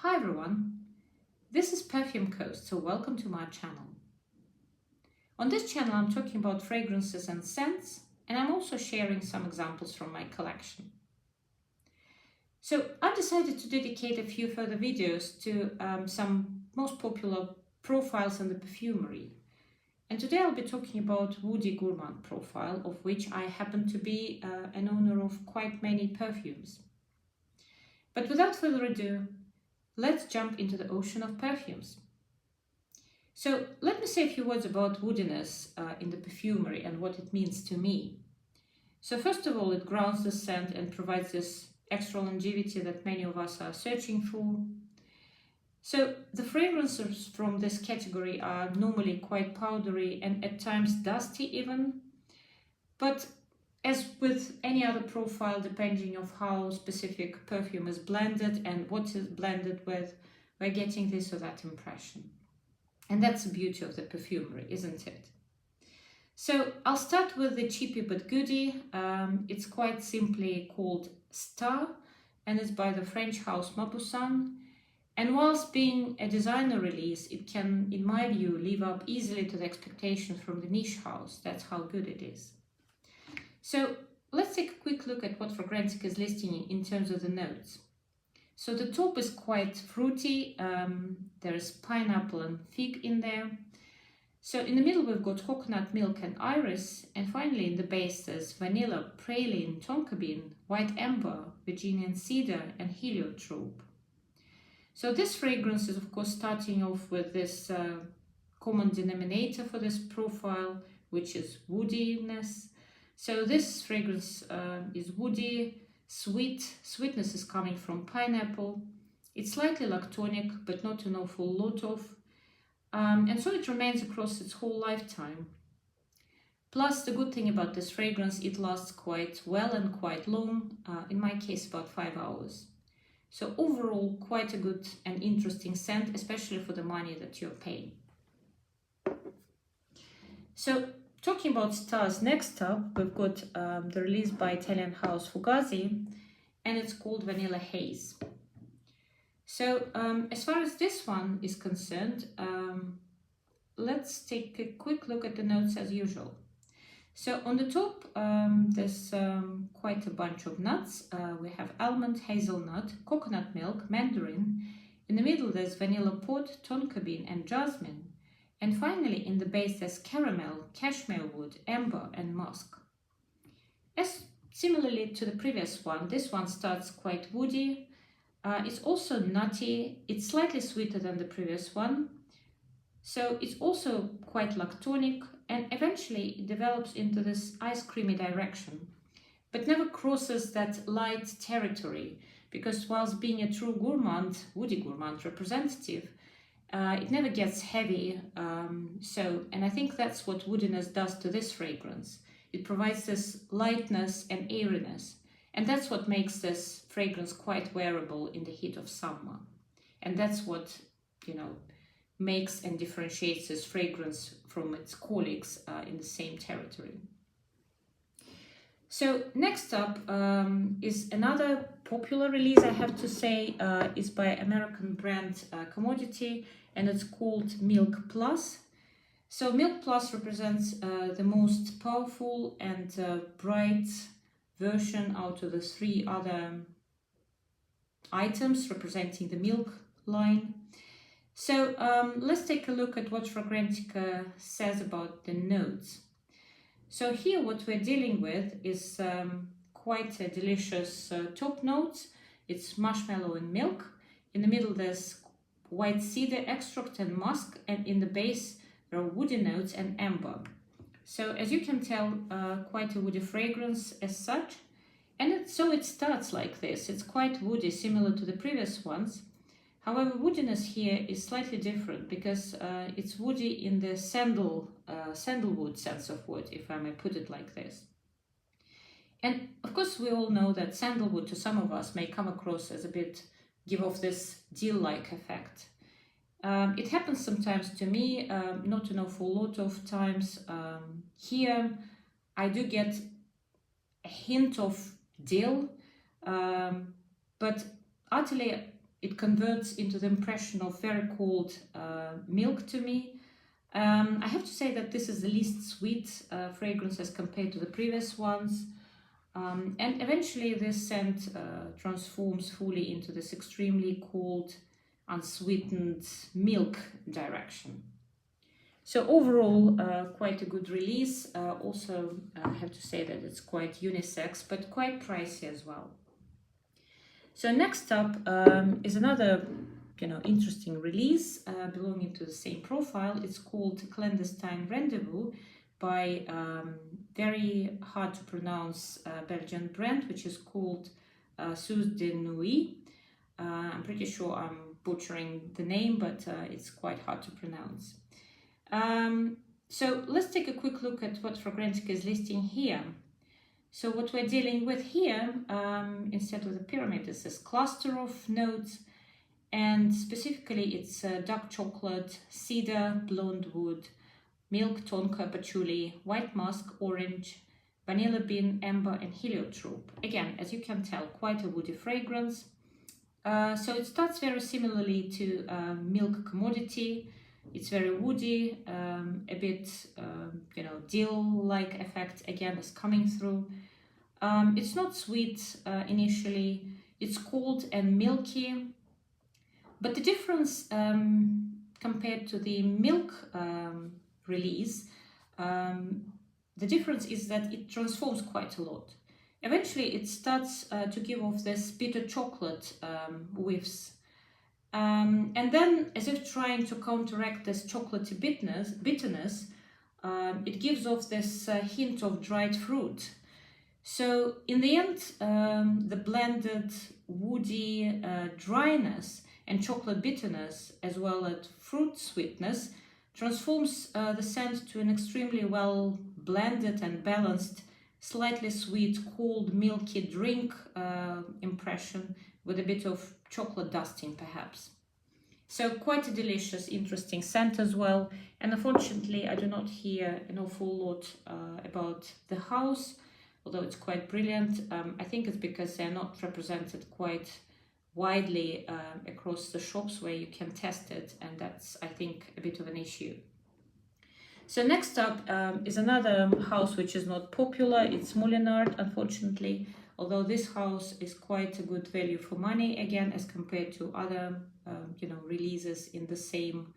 Hi everyone, this is Perfume Coast, so welcome to my channel. On this channel I'm talking about fragrances and scents, and I'm also sharing some examples from my collection. So I've decided to dedicate a few further videos to some most popular profiles in the perfumery. And today I'll be talking about Woody Gourmand profile, of which I happen to be an owner of quite many perfumes. But without further ado, let's jump into the ocean of perfumes. So let me say a few words about woodiness in the perfumery and what it means to me. So first of all, it grounds the scent and provides this extra longevity that many of us are searching for. So the fragrances from this category are normally quite powdery and at times dusty even. But as with any other profile, depending on how specific perfume is blended and what is blended with, we're getting this or that impression. And that's the beauty of the perfumery, isn't it? So I'll start with the cheapy but goodie. It's quite simply called Star, and it's by the French house Mauboussin. And whilst being a designer release, it can, in my view, live up easily to the expectations from the niche house. That's how good it is. So let's take a quick look at what Fragrantica is listing in terms of the notes. So the top is quite fruity. There's pineapple and fig in there. So in the middle we've got coconut milk and iris, and finally in the base there's vanilla, praline, tonka bean, white amber, Virginian cedar and heliotrope. So this fragrance is of course starting off with this common denominator for this profile, which is woodiness. So this fragrance is woody, sweet. Sweetness is coming from pineapple. It's slightly lactonic, but not an awful lot of. And so it remains across its whole lifetime. Plus, the good thing about this fragrance, it lasts quite well and quite long, in my case about 5 hours. So overall, quite a good and interesting scent, especially for the money that you're paying. So talking about stars, next up we've got the release by Italian house Fugazzi, and it's called Vanilla Haze. So as far as this one is concerned, let's take a quick look at the notes as usual. So on the top there's quite a bunch of nuts. We have almond, hazelnut, coconut milk, mandarin. In the middle there's vanilla pod, tonka bean and jasmine. And finally, in the base, there's caramel, cashmere wood, amber, and musk. As similarly to the previous one, this one starts quite woody. It's also nutty. It's slightly sweeter than the previous one. So it's also quite lactonic, and eventually it develops into this ice creamy direction, but never crosses that light territory, because whilst being a true gourmand, Woody Gourmand representative, it never gets heavy, and I think that's what woodiness does to this fragrance. It provides this lightness and airiness, and that's what makes this fragrance quite wearable in the heat of summer. And that's what, makes and differentiates this fragrance from its colleagues in the same territory. So next up is another popular release, I have to say, is by American brand Commodity, and it's called Milk Plus. So Milk Plus represents the most powerful and bright version out of the 3 other items representing the milk line. So let's take a look at what Fragrantica says about the notes. So here what we're dealing with is quite a delicious top notes. It's marshmallow and milk. In the middle there's white cedar extract and musk, and in the base there are woody notes and amber. So as you can tell, quite a woody fragrance as such. And so it starts like this. It's quite woody, similar to the previous ones. However, woodiness here is slightly different because it's woody in the sandalwood sense of wood, if I may put it like this. And of course, we all know that sandalwood to some of us may come across as a bit, give off this deal-like effect. It happens sometimes to me, not an awful lot of times. Here, I do get a hint of dill, but utterly it converts into the impression of very cold milk to me. I have to say that this is the least sweet fragrance as compared to the previous ones. And eventually this scent transforms fully into this extremely cold, unsweetened milk direction. So overall, quite a good release. Also, I have to say that it's quite unisex, but quite pricey as well. So next up is another, interesting release belonging to the same profile. It's called Clandestine Rendez-vous by very hard to pronounce Belgian brand, which is called Soeurs de Nuit. I'm pretty sure I'm butchering the name, but it's quite hard to pronounce. So let's take a quick look at what Fragrantica is listing here. So what we're dealing with here, instead of the pyramid, is this cluster of notes, and specifically it's dark chocolate, cedar, blonde wood, milk, tonka, patchouli, white musk, orange, vanilla bean, amber, and heliotrope. Again, as you can tell, quite a woody fragrance. So it starts very similarly to milk commodity. It's very woody, a bit, dill-like effect again is coming through. It's not sweet initially, it's cold and milky, but the difference compared to the milk release, the difference is that it transforms quite a lot. Eventually it starts to give off this bitter chocolate whiffs. And then, as if trying to counteract this chocolatey bitterness, it gives off this hint of dried fruit. So in the end, the blended woody dryness and chocolate bitterness, as well as fruit sweetness, transforms the scent to an extremely well blended and balanced, slightly sweet, cold, milky drink impression with a bit of chocolate dusting perhaps. So quite a delicious, interesting scent as well. And unfortunately, I do not hear an awful lot about the house, although it's quite brilliant. I think it's because they're not represented quite widely across the shops where you can test it, and that's, I think, a bit of an issue. So next up is another house which is not popular. It's Molinard, unfortunately, although this house is quite a good value for money, again, as compared to other releases in the same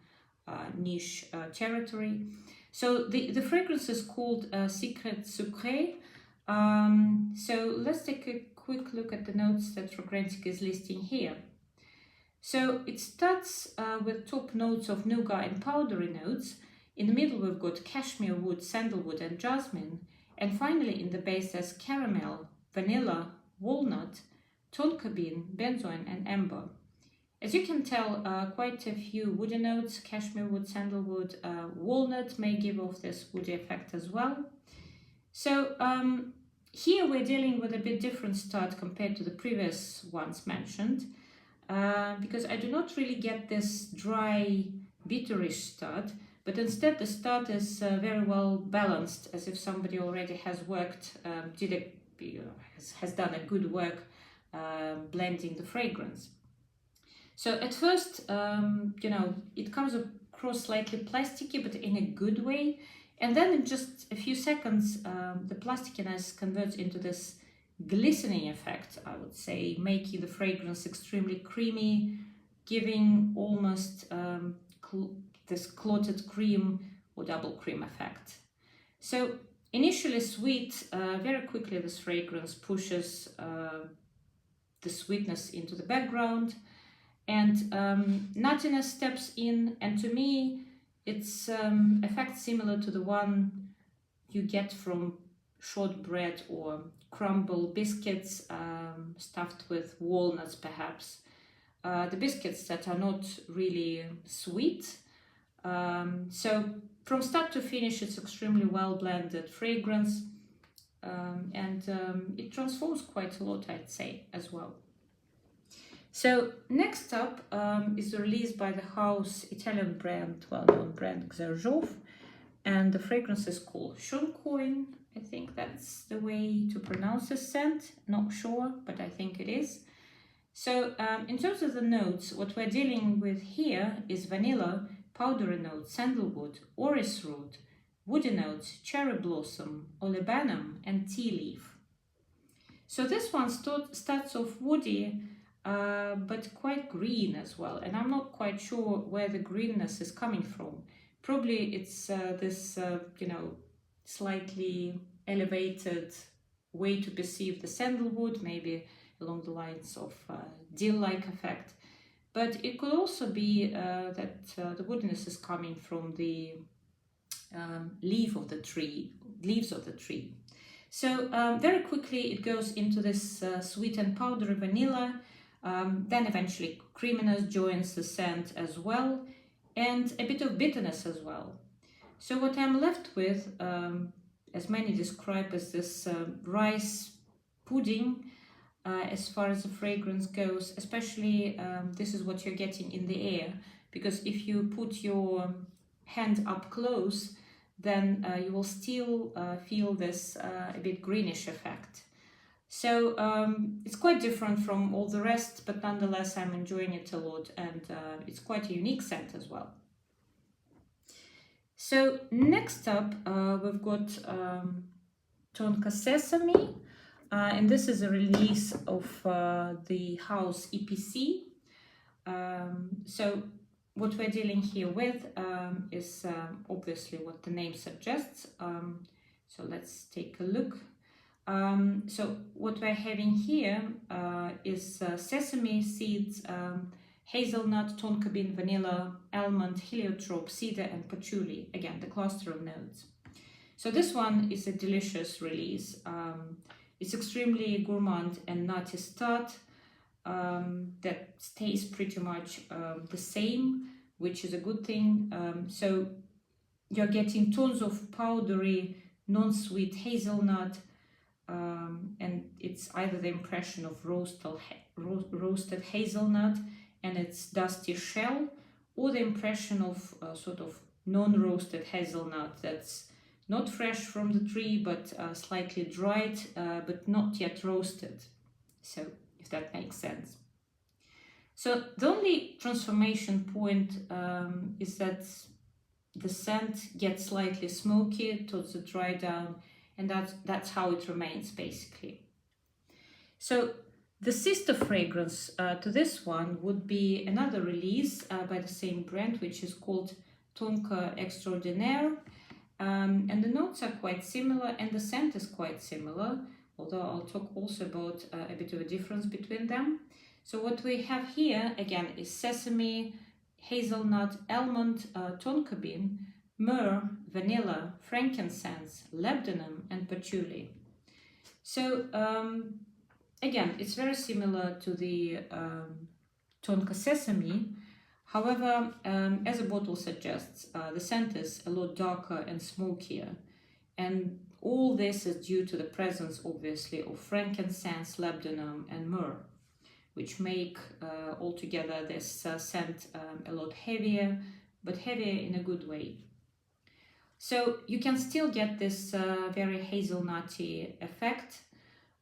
niche territory. So the fragrance is called Sucre. So let's take a quick look at the notes that Fragrantica is listing here. So it starts with top notes of nougat and powdery notes. In the middle we've got cashmere wood, sandalwood and jasmine. And finally in the base there's caramel, vanilla, walnut, tonka bean, benzoin and amber. As you can tell, quite a few woody notes, cashmere wood, sandalwood, walnut may give off this woody effect as well. So here we're dealing with a bit different start compared to the previous ones mentioned, because I do not really get this dry, bitterish start, but instead the start is very well balanced, as if somebody already has worked, has done a good work blending the fragrance. So at first, it comes across slightly plasticky, but in a good way. And then in just a few seconds, the plastickiness converts into this glistening effect, I would say, making the fragrance extremely creamy, giving almost this clotted cream or double cream effect. So initially sweet, very quickly this fragrance pushes the sweetness into the background, and nuttiness steps in, and to me it's effect similar to the one you get from shortbread or crumble biscuits stuffed with walnuts perhaps. The biscuits that are not really sweet. So from start to finish it's extremely well blended fragrance, and it transforms quite a lot, I'd say, as well. So next up is the release by the house Italian brand, well-known brand Xerjoff, and the fragrance is called Shunkoin. I think that's the way to pronounce this scent, not sure, but I think it is. So in terms of the notes, what we're dealing with here is vanilla, powdery notes, sandalwood, orris root, woody notes, cherry blossom, olibanum, and tea leaf. So this one starts off woody, but quite green as well, and I'm not quite sure where the greenness is coming from. Probably it's this, slightly elevated way to perceive the sandalwood, maybe along the lines of dill-like effect. But it could also be that the woodiness is coming from the leaves of the tree. So very quickly it goes into this sweet and powdery vanilla, then eventually creaminess joins the scent as well, and a bit of bitterness as well. So what I'm left with, as many describe as this rice pudding, as far as the fragrance goes, especially this is what you're getting in the air, because if you put your hand up close, then you will still feel this a bit greenish effect. So it's quite different from all the rest, but nonetheless I'm enjoying it a lot, and it's quite a unique scent as well. So next up we've got Tonka Sesame, and this is a release of the house EPC. So what we're dealing here with is obviously what the name suggests. So let's take a look. So what we're having here is sesame seeds, hazelnut, tonka bean, vanilla, almond, heliotrope, cedar, and patchouli. Again, the cluster of notes. So this one is a delicious release. It's extremely gourmand and nutty start that stays pretty much the same, which is a good thing. So you're getting tons of powdery, non-sweet hazelnut, and it's either the impression of roasted hazelnut and its dusty shell, or the impression of sort of non-roasted hazelnut that's not fresh from the tree, but slightly dried, but not yet roasted. So if that makes sense. So the only transformation point is that the scent gets slightly smoky towards the dry down, and that's how it remains basically. So the sister fragrance to this one would be another release by the same brand, which is called Tonka Extraordinaire. And the notes are quite similar, and the scent is quite similar, although I'll talk also about a bit of a difference between them. So what we have here again is sesame, hazelnut, almond, tonka bean, myrrh, vanilla, frankincense, labdanum, and patchouli. So again, it's very similar to the Tonka Sesame. However, as the bottle suggests, the scent is a lot darker and smokier, and all this is due to the presence, obviously, of frankincense, labdanum, and myrrh, which make altogether this scent a lot heavier, but heavier in a good way. So you can still get this very hazelnutty effect,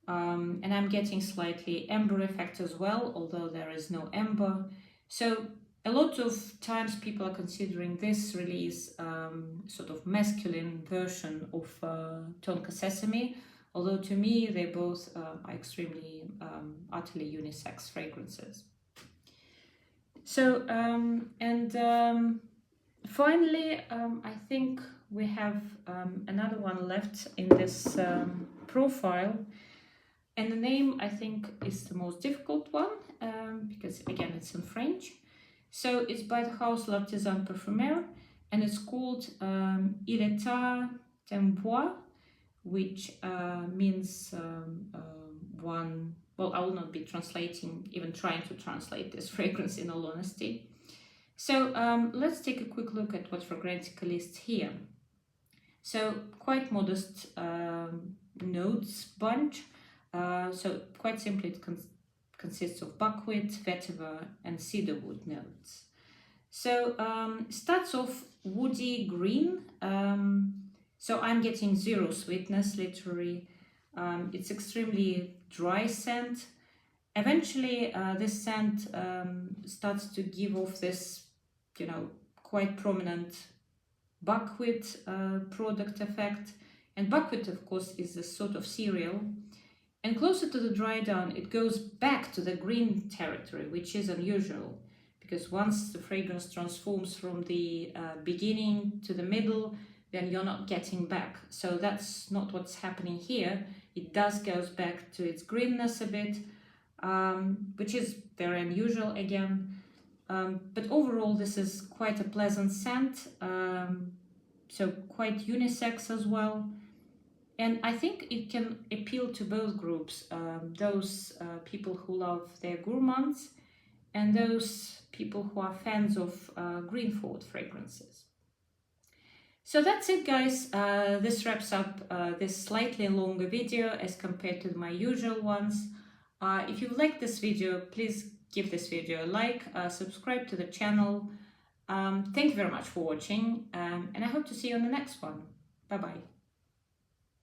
and I'm getting slightly amber effect as well, although there is no amber. So a lot of times people are considering this release sort of masculine version of Tonka Sesame, although to me they both are extremely utterly unisex fragrances. So finally I think we have another one left in this profile, and the name I think is the most difficult one because again it's in French. So it's by the house L'Artisan Parfumeur, and it's called Il Etait un Bois, which means one. Well, I will not be translating, even trying to translate this fragrance in all honesty. So let's take a quick look at what Fragrantica lists here. So quite modest notes bunch. So quite simply it consists of buckwheat, vetiver, and cedarwood notes. So starts off woody green. So I'm getting zero sweetness, literally. It's extremely dry scent, Eventually, this scent starts to give off this, quite prominent buckwheat product effect. And buckwheat, of course, is a sort of cereal. And closer to the dry down, it goes back to the green territory, which is unusual, because once the fragrance transforms from the beginning to the middle, then you're not getting back. So that's not what's happening here. It does goes back to its greenness a bit, which is very unusual again. But overall, this is quite a pleasant scent, so quite unisex as well. And I think it can appeal to both groups, those people who love their gourmands and those people who are fans of green forward fragrances. So that's it, guys. This wraps up this slightly longer video as compared to my usual ones. If you like this video, please give this video a like, subscribe to the channel. Thank you very much for watching, and I hope to see you on the next one. Bye bye.